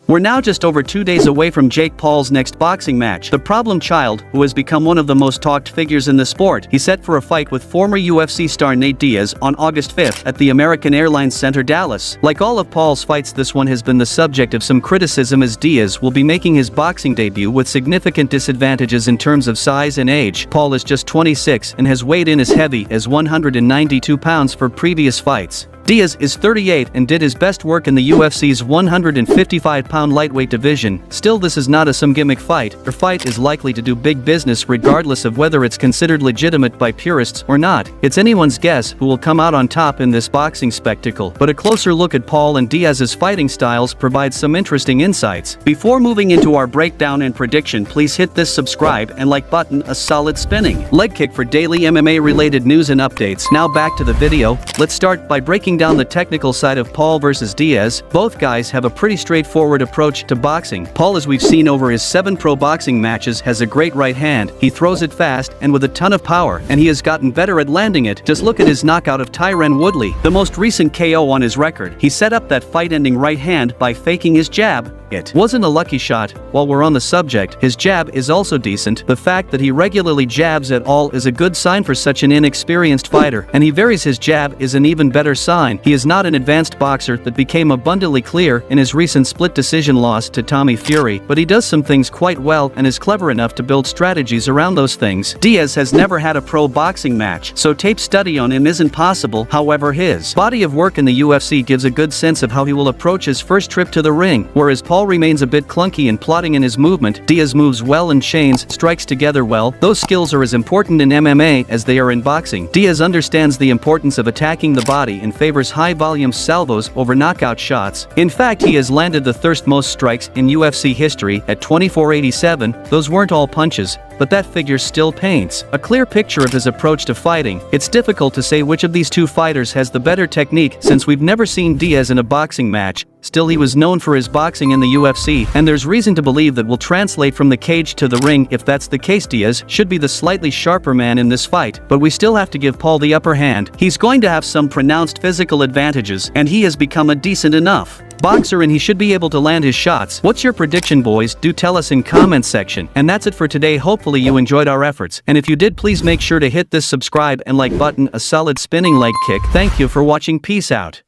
We're now just over 2 days away from Jake Paul's next boxing match. The problem child, who has become one of the most talked figures in the sport, he's set for a fight with former UFC star Nate Diaz on August 5th at the American Airlines Center, Dallas. Like all of Paul's fights, this one has been the subject of some criticism, as Diaz will be making his boxing debut with significant disadvantages in terms of size and age. Paul is just 26 and has weighed in as heavy as 192 pounds for previous fights. Diaz is 38 and did his best work in the UFC's 155-pound lightweight division. Still, this is not a some gimmick fight. Her fight is likely to do big business regardless of whether it's considered legitimate by purists or not. It's anyone's guess who will come out on top in this boxing spectacle, but a closer look at Paul and Diaz's fighting styles provides some interesting insights. Before moving into our breakdown and prediction, please hit this subscribe and like button, a solid spinning leg kick for daily MMA-related news and updates. Now back to the video. Let's start by breaking down the technical side of Paul versus Diaz. Both guys have a pretty straightforward approach to boxing. Paul, as we've seen over his 7 pro boxing matches, has a great right hand. He throws it fast and with a ton of power, and he has gotten better at landing it. Just look at his knockout of Tyron Woodley, the most recent KO on his record. He set up that fight-ending right hand by faking his jab. It wasn't a lucky shot. While we're on the subject, his jab is also decent. The fact that he regularly jabs at all is a good sign for such an inexperienced fighter, and he varies his jab is an even better sign. He is not an advanced boxer. That became abundantly clear in his recent split decision loss to Tommy Fury, but he does some things quite well and is clever enough to build strategies around those things. Diaz has never had a pro boxing match, so tape study on him isn't possible. However, his body of work in the UFC gives a good sense of how he will approach his first trip to the ring. Whereas Paul remains a bit clunky and plodding in his movement, Diaz moves well and chains strikes together well. Those skills are as important in MMA as they are in boxing. Diaz understands the importance of attacking the body and favors high-volume salvos over knockout shots. In fact, he has landed the third most strikes in UFC history at 2487. Those weren't all punches, but that figure still paints a clear picture of his approach to fighting. It's difficult to say which of these two fighters has the better technique, since we've never seen Diaz in a boxing match. Still, he was known for his boxing in the UFC, and there's reason to believe that will translate from the cage to the ring. If that's the case, Diaz should be the slightly sharper man in this fight, but we still have to give Paul the upper hand. He's going to have some pronounced physical advantages, and he has become a decent enough boxer, and he should be able to land his shots. What's your prediction, boys? Do tell us in comments section. And that's it for today. Hopefully you enjoyed our efforts, and if you did, please make sure to hit this subscribe and like button, a solid spinning leg kick. Thank you for watching. Peace out.